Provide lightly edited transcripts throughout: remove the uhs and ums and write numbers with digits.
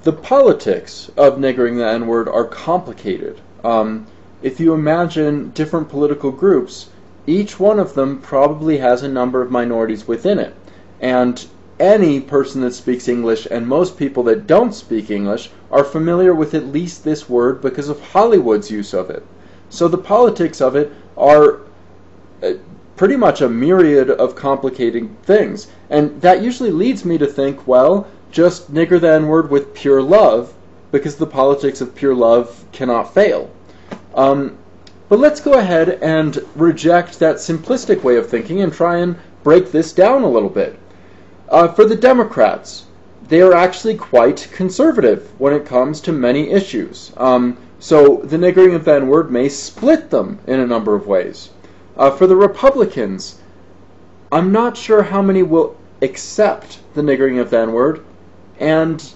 the politics of niggering the N-word are complicated. If you imagine different political groups, each one of them probably has a number of minorities within it. And any person that speaks English, and most people that don't speak English, are familiar with at least this word because of Hollywood's use of it. So the politics of it are pretty much a myriad of complicating things. And that usually leads me to think, well, just nigger the N-word with pure love, because the politics of pure love cannot fail. But let's go ahead and reject that simplistic way of thinking and try and break this down a little bit. For the Democrats, they are actually quite conservative when it comes to many issues. So the niggering of the N-word may split them in a number of ways. For the Republicans, I'm not sure how many will accept the niggering of the N-word, and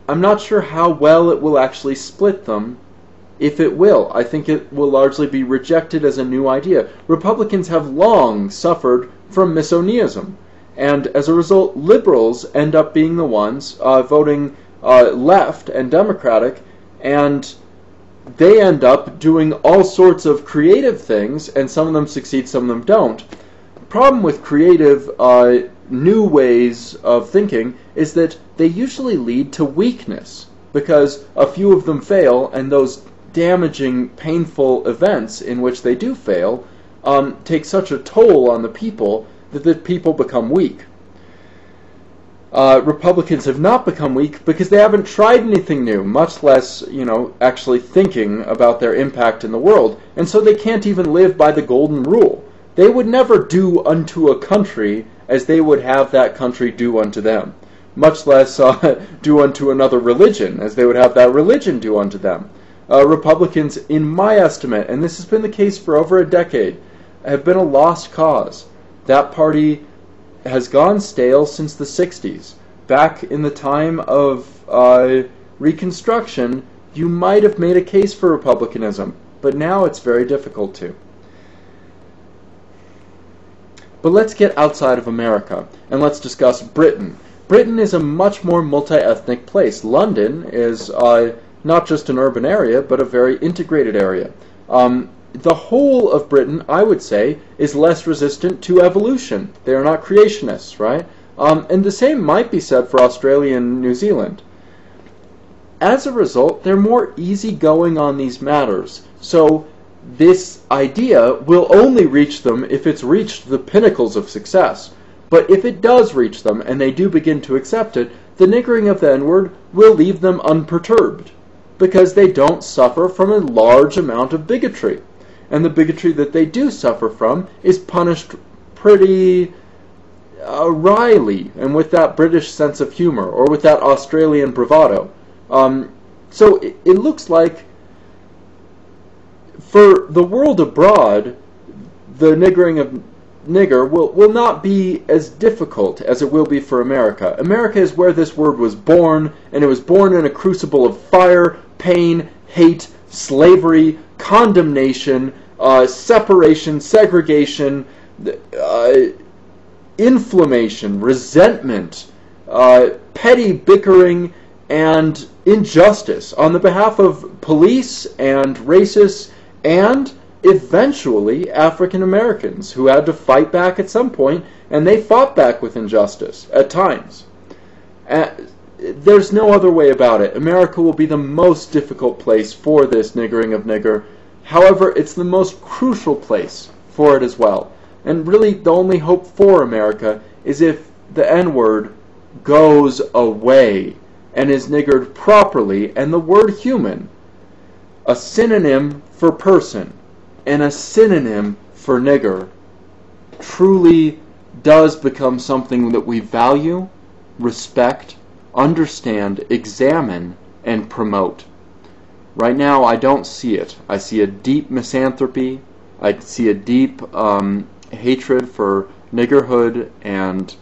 I'm not sure how well it will actually split them. If it will, I think it will largely be rejected as a new idea. Republicans have long suffered from misoneism, and as a result, liberals end up being the ones voting left and Democratic, and they end up doing all sorts of creative things, and some of them succeed, some of them don't. The problem with creative new ways of thinking is that they usually lead to weakness, because a few of them fail, and those damaging, painful events in which they do fail take such a toll on the people that the people become weak. Republicans have not become weak because they haven't tried anything new, much less, actually thinking about their impact in the world, and so they can't even live by the golden rule. They would never do unto a country as they would have that country do unto them, much less do unto another religion as they would have that religion do unto them. Republicans, in my estimate, and this has been the case for over a decade, have been a lost cause. That party has gone stale since the 60s. Back in the time of Reconstruction, you might have made a case for republicanism, but now it's very difficult to. But let's get outside of America, and let's discuss Britain. Britain is a much more multi-ethnic place. London is not just an urban area, but a very integrated area. The whole of Britain, I would say, is less resistant to evolution. They are not creationists, right? And the same might be said for Australia and New Zealand. As a result, they're more easygoing on these matters. So this idea will only reach them if it's reached the pinnacles of success. But if it does reach them, and they do begin to accept it, the niggering of the N-word will leave them unperturbed, because they don't suffer from a large amount of bigotry. And the bigotry that they do suffer from is punished pretty wryly, and with that British sense of humor, or with that Australian bravado. So it looks like, for the world abroad, the niggering of nigger will not be as difficult as it will be for America. America is where this word was born, and it was born in a crucible of fire, pain, hate, slavery, condemnation, separation, segregation, inflammation, resentment, petty bickering, and injustice on the behalf of police and racists and eventually African Americans who had to fight back at some point, and they fought back with injustice at times. There's no other way about it. America will be the most difficult place for this niggering of nigger. However, it's the most crucial place for it as well. And really, the only hope for America is if the N-word goes away and is niggered properly, and the word human, a synonym for person and a synonym for nigger, truly does become something that we value, respect, understand, examine, and promote. Right now, I don't see it. I see a deep misanthropy. I see a deep hatred for niggerhood and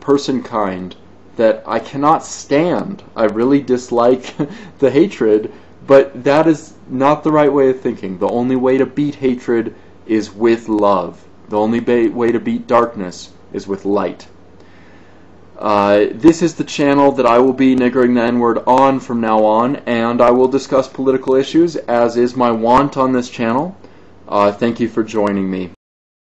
person kind that I cannot stand. I really dislike the hatred, but that is not the right way of thinking. The only way to beat hatred is with love. The only way to beat darkness is with light. This is the channel that I will be niggering the N-word on from now on, and I will discuss political issues as is my wont on this channel. Thank you for joining me.